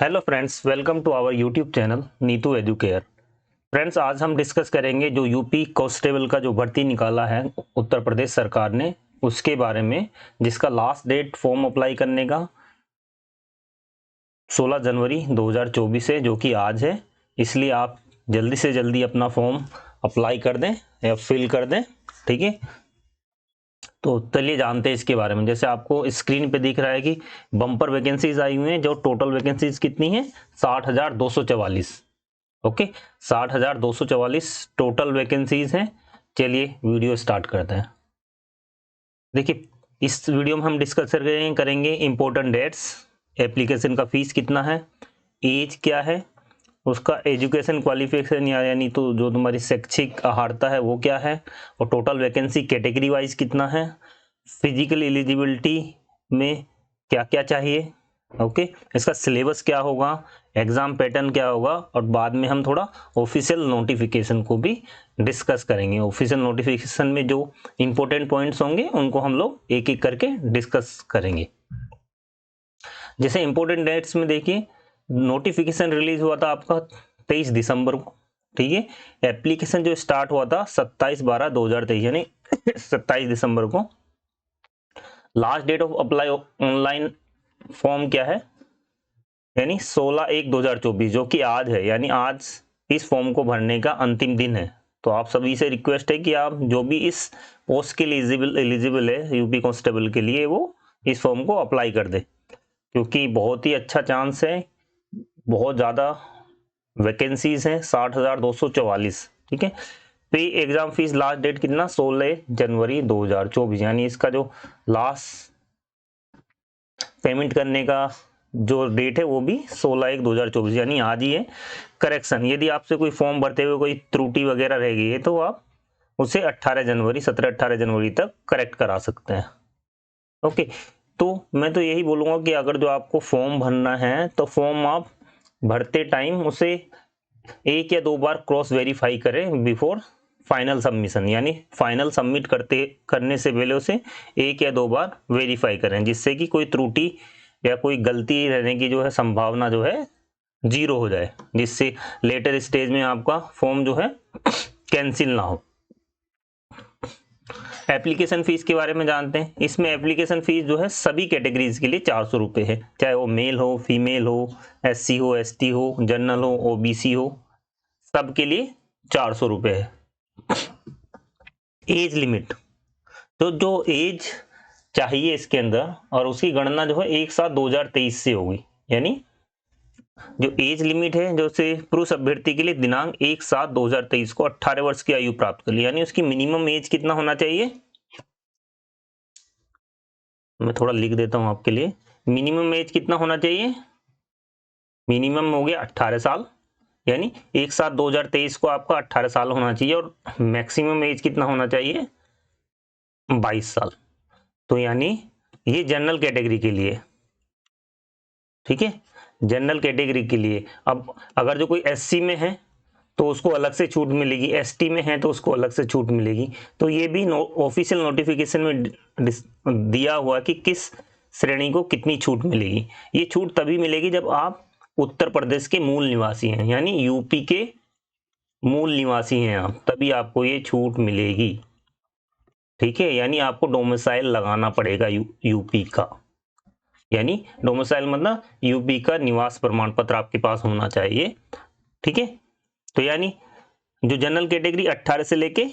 Hello friends, welcome to our YouTube channel Neetu Educare. Friends, आज हम discuss करेंगे जो यूपी कांस्टेबल का जो भर्ती निकाला है उत्तर प्रदेश सरकार ने, उसके बारे में, जिसका लास्ट डेट फॉर्म अप्लाई करने का 16 जनवरी 2024 है, जो कि आज है। इसलिए आप जल्दी से जल्दी अपना फॉर्म अप्लाई कर दें या फिल कर दें, ठीक है। तो चलिए जानते हैं इसके बारे में। जैसे आपको स्क्रीन पे दिख रहा है कि बम्पर वैकेंसीज आई हुई हैं, जो टोटल वैकेंसीज कितनी है 60,244। ओके, 60,244 टोटल वैकेंसीज हैं। चलिए वीडियो स्टार्ट करते हैं। देखिए, इस वीडियो में हम डिस्कस करेंगे इंपॉर्टेंट डेट्स, एप्लीकेशन का फीस कितना है, एज क्या है, उसका एजुकेशन क्वालिफिकेशन यानी तो जो तुम्हारी शैक्षिक अर्हता है वो क्या है, और टोटल वैकेंसी कैटेगरी वाइज कितना है, फिजिकल एलिजिबिलिटी में क्या क्या चाहिए, ओके, इसका सिलेबस क्या होगा, एग्जाम पैटर्न क्या होगा, और बाद में हम थोड़ा ऑफिशियल नोटिफिकेशन को भी डिस्कस करेंगे। ऑफिशियल नोटिफिकेशन में जो इंपॉर्टेंट पॉइंट्स होंगे उनको हम लोग एक एक करके डिस्कस करेंगे। जैसे इंपॉर्टेंट डेट्स में देखिए, नोटिफिकेशन रिलीज हुआ था आपका 23 दिसंबर को, ठीक है। एप्लीकेशन जो स्टार्ट हुआ था 27/12/2023 यानी 27 दिसंबर को। Last date of apply online form क्या है, यानी 16/1/2024, जो कि आज है, यानी आज इस फॉर्म को भरने का अंतिम दिन है। तो आप सभी से रिक्वेस्ट है कि आप जो भी इस पोस्ट के लिए एलिजिबल है यूपी कांस्टेबल के लिए, वो इस फॉर्म को अप्लाई कर दे, क्योंकि बहुत ही अच्छा चांस है, बहुत ज़्यादा वैकेंसीज हैं, 60,244, ठीक है। पे एग्जाम फीस लास्ट डेट कितना, 16 जनवरी 2024, यानी इसका जो लास्ट पेमेंट करने का जो डेट है वो भी 16/1/2024 यानी आज ही है। करेक्शन, यदि आपसे कोई फॉर्म भरते हुए कोई त्रुटि वगैरह रह गई है तो आप उसे 17-18 जनवरी तक करेक्ट करा सकते हैं। ओके, तो मैं तो यही बोलूँगा कि अगर जो आपको फॉर्म भरना है तो फॉर्म आप भरते टाइम उसे 1 या 2 बार क्रॉस वेरीफाई करें बिफोर फाइनल सबमिशन, यानी फाइनल सबमिट करने से पहले उसे 1 या 2 बार वेरीफाई करें, जिससे कि कोई त्रुटि या कोई गलती रहने की जो है संभावना जो है 0 हो जाए, जिससे लेटर स्टेज में आपका फॉर्म जो है कैंसिल ना हो। एप्लीकेशन फीस के बारे में जानते हैं। इसमें एप्लीकेशन फीस जो है सभी कैटेगरीज के लिए 400 रुपये है, चाहे वो मेल हो, फीमेल हो, SC हो, ST हो, जनरल हो, OBC हो, सबके लिए 400 रुपये है। एज लिमिट, तो जो एज चाहिए इसके अंदर, और उसकी गणना जो है 1/7/2023 से होगी, यानी जो एज लिमिट है जो से पुरुष अभ्यर्थी के लिए दिनांक 1/7/2023 को 18 वर्ष की आयु प्राप्त कर ली, यानी उसकी मिनिमम एज कितना होना चाहिए, मैं थोड़ा लिख देता हूं आपके लिए। मिनिमम एज कितना होना चाहिए, मिनिमम हो गया 18 साल, यानी 1/7/2023 को आपका 18 साल होना चाहिए, और मैक्सिमम एज कितना होना चाहिए 22 साल। तो यानी ये जनरल कैटेगरी के लिए, ठीक है, जनरल कैटेगरी के लिए। अब अगर जो कोई SC में है तो उसको अलग से छूट मिलेगी, ST में है तो उसको अलग से छूट मिलेगी। तो ये भी ऑफिशियल नोटिफिकेशन में दिया हुआ कि किस श्रेणी को कितनी छूट मिलेगी। ये छूट तभी मिलेगी जब आप उत्तर प्रदेश के मूल निवासी हैं, यानी यूपी के मूल निवासी हैं आप, तभी आपको ये छूट मिलेगी, ठीक है। यानी आपको डोमिसाइल लगाना पड़ेगा यूपी का, यानी डोमिसाइल मतलब यूपी का निवास प्रमाण पत्र आपके पास होना चाहिए, ठीक है। तो यानी जो जनरल कैटेगरी 18 से लेके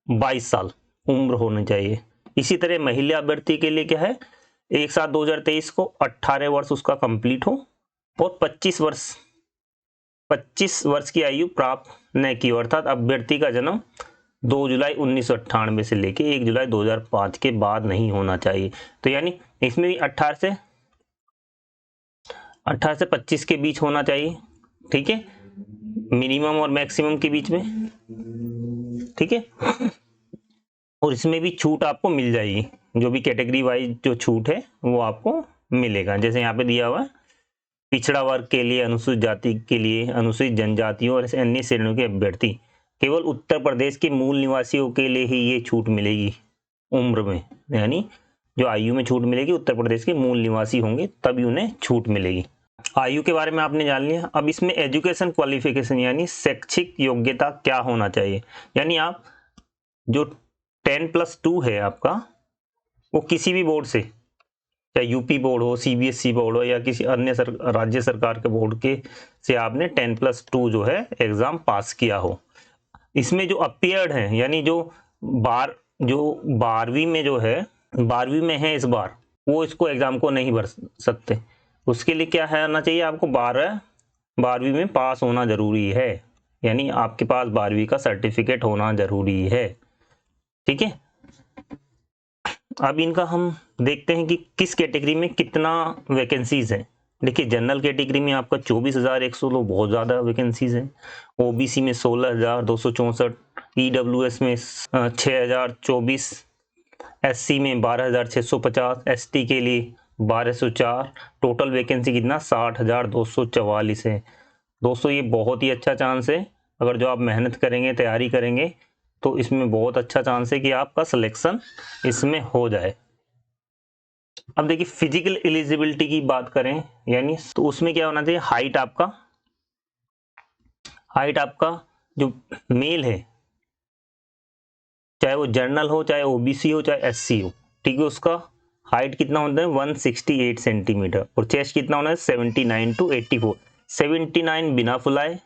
22 साल उम्र होनी चाहिए। इसी तरह महिला अभ्यर्थी के लिए क्या है, 1/7/2023 को 18 वर्ष उसका कंप्लीट हो और 25 वर्ष की आयु प्राप्त न की, अर्थात अभ्यर्थी का जन्म 2 जुलाई 1998 से लेके 1 जुलाई 2005 के बाद नहीं होना चाहिए। तो यानी इसमें भी 18 से 25 के बीच होना चाहिए, ठीक है, मिनिमम और मैक्सिमम के बीच में, ठीक है। और इसमें भी छूट आपको मिल जाएगी, जो भी कैटेगरी वाइज जो छूट है वो आपको मिलेगा। जैसे यहाँ पे दिया हुआ है, पिछड़ा वर्ग के लिए, अनुसूचित जाति के लिए, अनुसूचित जनजातियों और अन्य श्रेणियों के अभ्यर्थी, केवल उत्तर प्रदेश के मूल निवासियों के लिए ही ये छूट मिलेगी उम्र में, यानी जो आयु में छूट मिलेगी उत्तर प्रदेश के मूल निवासी होंगे तभी उन्हें छूट मिलेगी। आयु के बारे में आपने जान लिया। अब इसमें एजुकेशन क्वालिफिकेशन यानी शैक्षिक योग्यता क्या होना चाहिए, यानी आप जो 10+2 है आपका, वो किसी भी बोर्ड से, चाहे यूपी बोर्ड हो, सीबीएसई बोर्ड हो या किसी अन्य राज्य सरकार के बोर्ड के से आपने 10+2 जो है एग्जाम पास किया हो। इसमें जो अपीयर्ड है यानी जो 12वीं में जो है, 12वीं में है इस बार, वो इसको एग्जाम को नहीं भर सकते। उसके लिए क्या है आना चाहिए आपको, 12वीं में पास होना जरूरी है, यानी आपके पास 12वीं का सर्टिफिकेट होना जरूरी है। ठीक है, अब इनका हम देखते हैं कि किस कैटेगरी में कितना वैकेंसीज है। देखिए जनरल कैटेगरी में आपका 24,100, बहुत ज़्यादा वैकेंसीज है। ओबीसी में 16,264, ईडब्ल्यूएस में 6,024, एससी में 12,650, एसटी के लिए 1,204। टोटल वैकेंसी कितना, 60,244 है। दोस्तों ये बहुत ही अच्छा चांस है, अगर जो आप मेहनत करेंगे, तैयारी करेंगे, तो इसमें बहुत अच्छा चांस है कि आपका सिलेक्शन इसमें हो जाए। अब देखिए फिजिकल एलिजिबिलिटी की बात करें, यानी तो उसमें क्या होना चाहिए, हाइट आपका जो मेल है, चाहे वो जर्नल हो, चाहे ओबीसी हो, चाहे एससी हो, ठीक है, उसका हाइट कितना होता है 168 सेंटीमीटर, और चेस्ट कितना होना है 79 to 84, 79 बिना फुलाए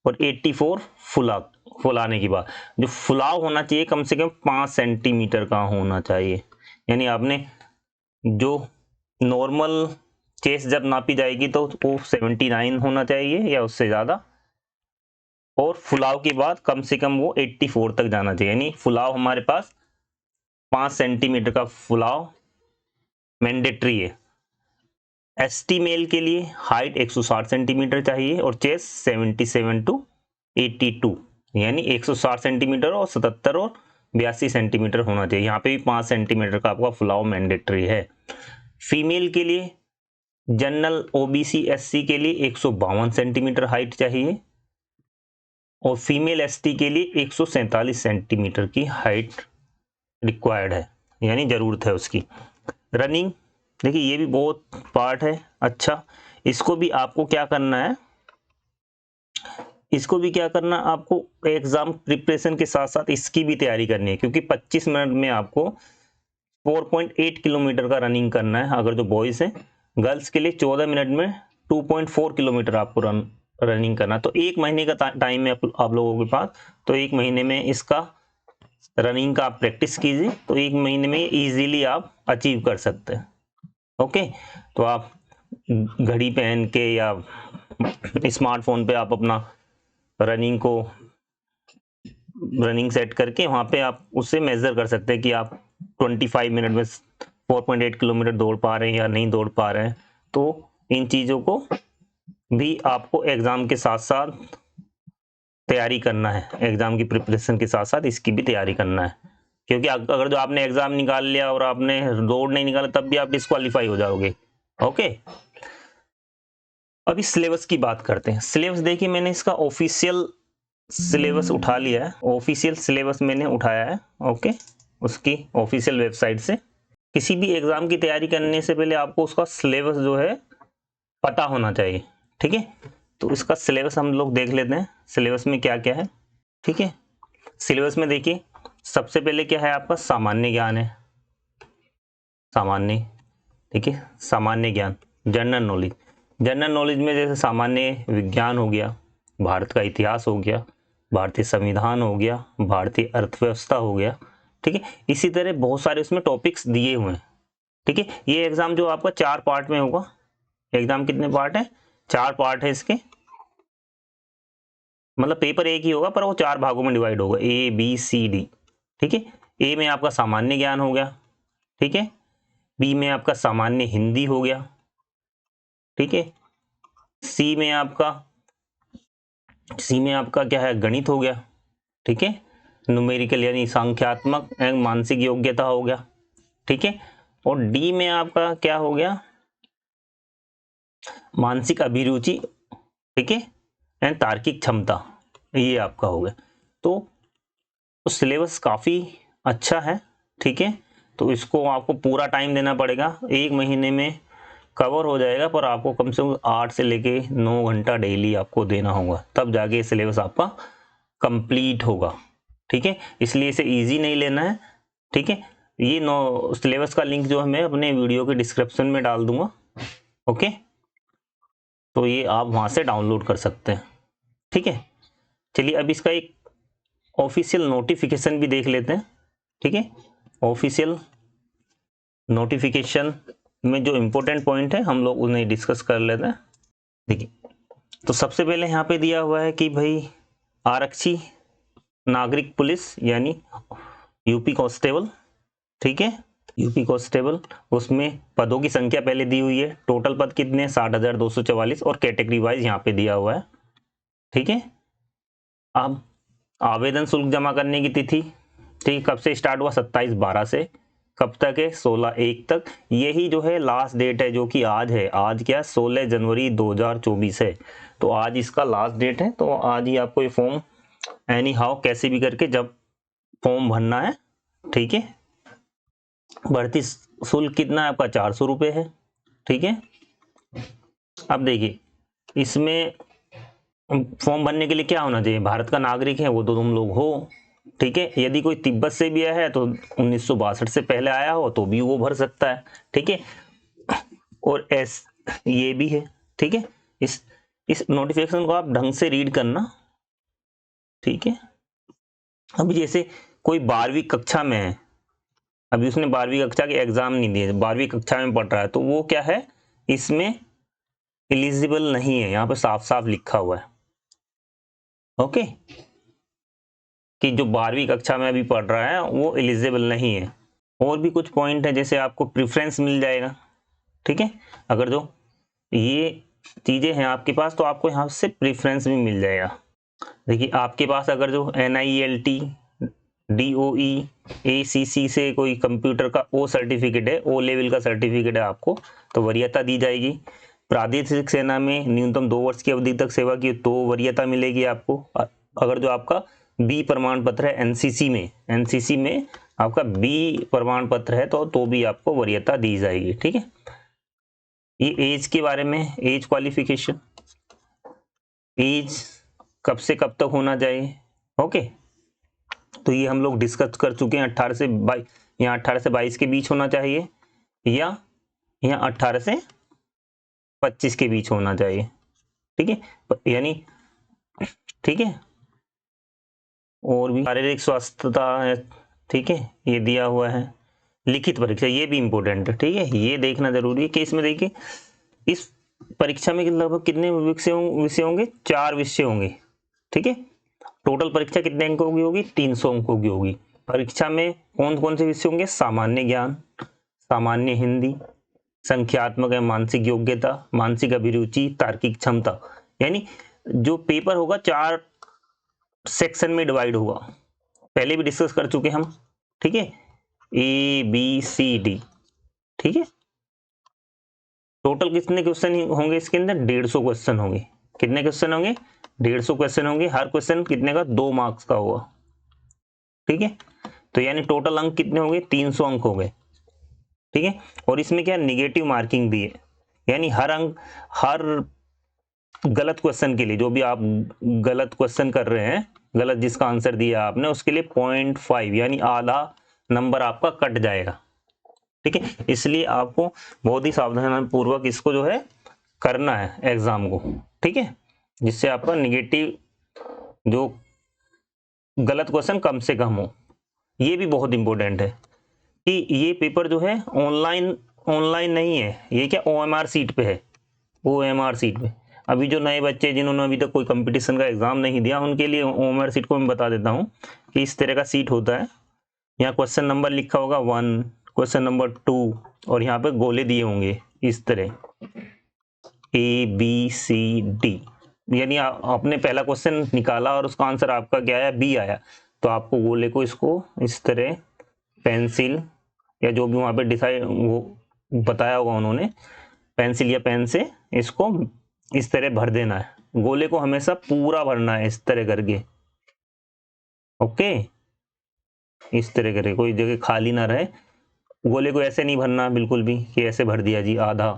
और 84 फुलाने की बात। जो फुलाव होना चाहिए कम से कम 5 सेंटीमीटर का होना चाहिए, यानी आपने जो नॉर्मल चेस्ट जब नापी जाएगी तो वो 79 होना चाहिए या उससे ज़्यादा, और फुलाव के बाद कम से कम वो 84 तक जाना चाहिए, यानी फुलाव हमारे पास 5 सेंटीमीटर का फुलाव मैंडेटरी है। एसटी मेल के लिए हाइट 160 सेंटीमीटर चाहिए और चेस्ट 77 to 82, यानी 160 सेंटीमीटर और 77 और 82 सेंटीमीटर होना चाहिए। यहाँ पे भी 5 सेंटीमीटर का आपका फुलाव मैंडेटरी है। फीमेल के लिए जनरल ओबीसी एससी के लिए 152 सेंटीमीटर हाइट चाहिए और फीमेल एसटी के लिए 147 सेंटीमीटर की हाइट रिक्वायर्ड है, यानी जरूरत है उसकी। रनिंग, देखिए ये भी बहुत पार्ट है। अच्छा, इसको भी आपको क्या करना है, आपको एग्जाम प्रिपरेशन के साथ साथ इसकी भी तैयारी करनी है, क्योंकि 25 मिनट में आपको 4.8 किलोमीटर का रनिंग करना है अगर जो बॉयज हैं। गर्ल्स के लिए 14 मिनट में 2.4 किलोमीटर आपको रनिंग करना। तो 1 महीने का टाइम है आप लोगों के पास, तो 1 महीने में इसका रनिंग का आप प्रैक्टिस कीजिए, तो 1 महीने में इजीली आप अचीव कर सकते हैं। ओके, तो आप घड़ी पहन के या स्मार्टफोन पे आप अपना रनिंग सेट करके वहाँ पे आप उससे मेजर कर सकते हैं कि आप 25 मिनट में 4.8 किलोमीटर दौड़ पा रहे हैं या नहीं दौड़ पा रहे हैं। तो इन चीज़ों को भी आपको एग्ज़ाम के साथ साथ तैयारी करना है, एग्ज़ाम की प्रिपरेशन के साथ साथ इसकी भी तैयारी करना है, क्योंकि अगर जो आपने एग्ज़ाम निकाल लिया और आपने दौड़ नहीं निकाला तब भी आप डिस्क्वालीफाई हो जाओगे। ओके, अभी सिलेबस की बात करते हैं। सिलेबस देखिए मैंने इसका ऑफिशियल सिलेबस उठा लिया है, ऑफिशियल सिलेबस मैंने उठाया है। ओके, उसकी ऑफिशियल वेबसाइट से। किसी भी एग्जाम की तैयारी करने से पहले आपको उसका सिलेबस जो है पता होना चाहिए। ठीक है, तो इसका सिलेबस हम लोग देख लेते हैं, सिलेबस में क्या क्या है। ठीक है, सिलेबस में देखिए सबसे पहले क्या है, आपका सामान्य ज्ञान है। सामान्य, ठीक है, सामान्य ज्ञान, जनरल नॉलेज। जनरल नॉलेज में जैसे सामान्य विज्ञान हो गया, भारत का इतिहास हो गया, भारतीय संविधान हो गया, भारतीय अर्थव्यवस्था हो गया। ठीक है, इसी तरह बहुत सारे उसमें टॉपिक्स दिए हुए हैं। ठीक है, ये एग्जाम जो आपका 4 पार्ट में होगा। एग्जाम कितने पार्ट है, 4 पार्ट है इसके, मतलब पेपर एक ही होगा पर वो 4 भागों में डिवाइड होगा, ABCD। ठीक है, ए में आपका सामान्य ज्ञान हो गया, ठीक है, बी में आपका सामान्य हिंदी हो गया, ठीक है, सी में आपका क्या है, गणित हो गया, ठीक है, न्यूमेरिकल यानी संख्यात्मक एवं मानसिक योग्यता हो गया, ठीक है, और डी में आपका क्या हो गया, मानसिक अभिरुचि, ठीक है, एंड तार्किक क्षमता, ये आपका हो गया। तो सिलेबस काफ़ी अच्छा है। ठीक है, तो इसको आपको पूरा टाइम देना पड़ेगा, 1 महीने में कवर हो जाएगा, पर आपको कम से कम 8 से लेके 9 घंटा डेली आपको देना होगा, तब जाके सिलेबस आपका कंप्लीट होगा। ठीक है, इसलिए इसे इजी नहीं लेना है। ठीक है, ये सिलेबस का लिंक जो है मैं अपने वीडियो के डिस्क्रिप्शन में डाल दूंगा। ओके, तो ये आप वहां से डाउनलोड कर सकते हैं। ठीक है, चलिए अब इसका एक ऑफिशियल नोटिफिकेशन भी देख लेते हैं। ठीक है, ऑफिशियल नोटिफिकेशन में जो इम्पोर्टेंट पॉइंट है हम लोग उन्हें डिस्कस कर लेते हैं। देखिए, तो सबसे पहले यहाँ पे दिया हुआ है कि भाई आरक्षी नागरिक पुलिस यानी यूपी कांस्टेबल। ठीक है, यूपी कांस्टेबल, उसमें पदों की संख्या पहले दी हुई है, टोटल पद कितने 60,244 और कैटेगरी वाइज यहाँ पे दिया हुआ है। ठीक है, अब आवेदन शुल्क जमा करने की तिथि, ठीक, कब से स्टार्ट हुआ 27/12 से, कब तक है 16/1 तक। यही जो है लास्ट डेट है, जो कि आज है। आज क्या 16 जनवरी 2024 है, तो आज इसका लास्ट डेट है। तो आज ही आपको ये फॉर्म एनी हाउ कैसे भी करके जब फॉर्म भरना है। ठीक है, भर्ती शुल्क कितना है आपका 400 रुपये है। ठीक है, अब देखिए इसमें फॉर्म भरने के लिए क्या होना चाहिए, भारत का नागरिक है वो तो तुम लोग हो। ठीक है, यदि कोई तिब्बत से भी आया है तो 1962 से पहले आया हो तो भी वो भर सकता है। ठीक है, और ये भी है। ठीक है, इस नोटिफिकेशन को आप ढंग से रीड करना। ठीक है, अभी जैसे कोई 12वीं कक्षा में है, अभी उसने 12वीं कक्षा के एग्जाम नहीं दिए, 12वीं कक्षा में पढ़ रहा है, तो वो क्या है, इसमें एलिजिबल नहीं है। यहाँ पे साफ साफ लिखा हुआ है। ओके, कि जो 12वीं कक्षा में अभी पढ़ रहा है वो एलिजिबल नहीं है। और भी कुछ पॉइंट है, जैसे आपको प्रेफरेंस मिल जाएगा। ठीक है, अगर जो ये चीजें हैं आपके पास तो आपको यहाँ से प्रेफरेंस भी मिल जाएगा। देखिए आपके पास अगर जो NIELT DOE ACC से कोई कंप्यूटर का ओ सर्टिफिकेट है, ओ लेवल का सर्टिफिकेट है आपको, तो वरीयता दी जाएगी। प्रादेशिक सेना में न्यूनतम 2 वर्ष की अवधि तक सेवा की तो वरीयता मिलेगी आपको। अगर जो आपका बी प्रमाण पत्र है एनसीसी में आपका बी प्रमाण पत्र है तो भी आपको वरीयता दी जाएगी। ठीक है, ये एज के बारे में, एज क्वालिफिकेशन, एज कब से कब तक होना चाहिए। ओके, तो ये हम लोग डिस्कस कर चुके हैं। 18 से 22 या 18 से 22 के बीच होना चाहिए, या 18 से 25 के बीच होना चाहिए। ठीक है, यानी ठीक है, और भी शारीरिक स्वास्थ्यता है। ठीक है, ये दिया हुआ है। लिखित परीक्षा, ये भी इंपॉर्टेंट है। ठीक है, ये देखना जरूरी है कि इसमें देखिए इस परीक्षा में लगभग कितने विषय होंगे, 4 विषय होंगे। ठीक है, टोटल परीक्षा कितने अंकों की होगी, 300 अंकों की होगी। परीक्षा में कौन कौन से विषय होंगे, सामान्य ज्ञान, सामान्य हिंदी, संख्यात्मक या मानसिक योग्यता, मानसिक अभिरुचि, तार्किक क्षमता। यानी जो पेपर होगा 4 सेक्शन में डिवाइड होगा, पहले भी डिस्कस कर चुके हम। ठीक है, ABCD। ठीक है, टोटल कितने क्वेश्चन होंगे इसके अंदर, 150 क्वेश्चन होंगे। कितने क्वेश्चन होंगे, 150 क्वेश्चन होंगे। हर क्वेश्चन कितने का, 2 मार्क्स का होगा। ठीक है, तो यानी टोटल अंक कितने होंगे, 300 अंक हो गए। ठीक है, और इसमें क्या निगेटिव मार्किंग भी है, यानी हर गलत क्वेश्चन के लिए, जो भी आप गलत क्वेश्चन कर रहे हैं, गलत जिसका आंसर दिया आपने, उसके लिए 0.5 यानी आधा नंबर आपका कट जाएगा। ठीक है, इसलिए आपको बहुत ही सावधानी पूर्वक इसको जो है करना है एग्जाम को। ठीक है, जिससे आपका निगेटिव जो गलत क्वेश्चन कम से कम हो। ये भी बहुत इंपॉर्टेंट है कि ये पेपर जो है ऑनलाइन नहीं है, ये क्या OMR सीट पे है। OMR सीट पे अभी जो नए बच्चे जिन्होंने अभी तक कोई कंपटीशन का एग्जाम नहीं दिया, उनके लिए OMR सीट को मैं बता देता हूँ कि इस तरह का सीट होता है। यहाँ क्वेश्चन नंबर लिखा होगा 1, क्वेश्चन नंबर 2, और यहाँ पे गोले दिए होंगे इस तरह ABCD। यानी आपने पहला क्वेश्चन निकाला और उसका आंसर आपका क्या आया, B आया, तो आपको गोले को इसको इस तरह पेंसिल या जो भी वहाँ पे डिसाइड वो बताया होगा उन्होंने, पेंसिल या पेन से इसको इस तरह भर देना है। गोले को हमेशा पूरा भरना है इस तरह करके। ओके, इस तरह करके कोई जगह खाली ना रहे। गोले को ऐसे नहीं भरना बिल्कुल भी कि ऐसे भर दिया जी आधा,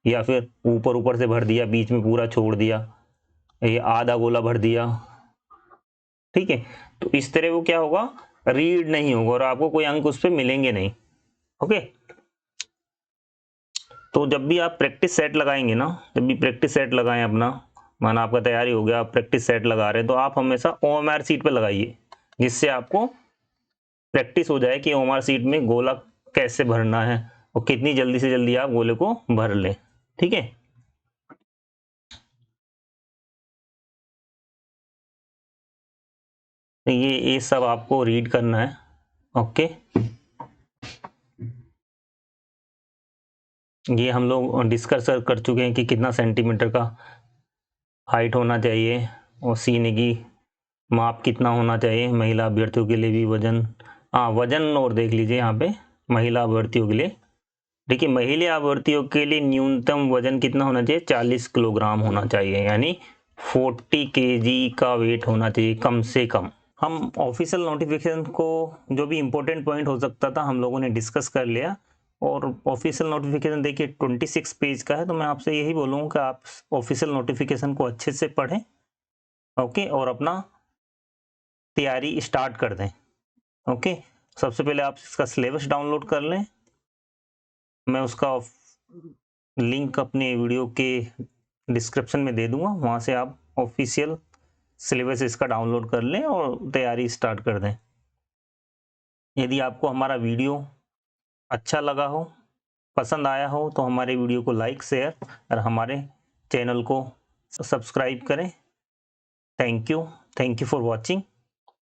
या फिर ऊपर ऊपर से भर दिया, बीच में पूरा छोड़ दिया, ये आधा गोला भर दिया, ठीक है। तो इस तरह वो क्या होगा, रीड नहीं होगा और आपको कोई अंक उस पर मिलेंगे नहीं। ओके, तो जब भी आप प्रैक्टिस सेट लगाएंगे ना, जब भी प्रैक्टिस सेट लगाएं अपना, माना आपका तैयारी हो गया, आप प्रैक्टिस सेट लगा रहे हैं, तो आप हमेशा OMR सीट पे लगाइए, जिससे आपको प्रैक्टिस हो जाए कि OMR सीट में गोला कैसे भरना है और कितनी जल्दी से जल्दी आप गोले को भर लें, ठीक है। तो ये सब आपको रीड करना है। ओके, ये हम लोग डिस्कस कर चुके हैं कि कितना सेंटीमीटर का हाइट होना चाहिए और सीने की माप कितना होना चाहिए। महिला अभ्यर्थियों के लिए भी वजन, हाँ वजन और देख लीजिए यहाँ पे महिला अभ्यर्थियों के लिए। देखिए महिला अभ्यर्थियों के लिए न्यूनतम वजन कितना होना चाहिए, 40 किलोग्राम होना चाहिए, यानी 40 kg का वेट होना चाहिए कम से कम। हम ऑफिशियल नोटिफिकेशन को, जो भी इम्पोर्टेंट पॉइंट हो सकता था हम लोगों ने डिस्कस कर लिया। और ऑफिशियल नोटिफिकेशन देखिए 26 पेज का है, तो मैं आपसे यही बोलूँगा कि आप ऑफिशियल नोटिफिकेशन को अच्छे से पढ़ें, ओके, और अपना तैयारी स्टार्ट कर दें। ओके, सबसे पहले आप इसका सिलेबस डाउनलोड कर लें, मैं उसका लिंक अपने वीडियो के डिस्क्रिप्शन में दे दूंगा, वहाँ से आप ऑफिशियल सिलेबस इसका डाउनलोड कर लें और तैयारी स्टार्ट कर दें। यदि आपको हमारा वीडियो अच्छा लगा हो, पसंद आया हो, तो हमारे वीडियो को लाइक शेयर और हमारे चैनल को सब्सक्राइब करें। Thank you for watching.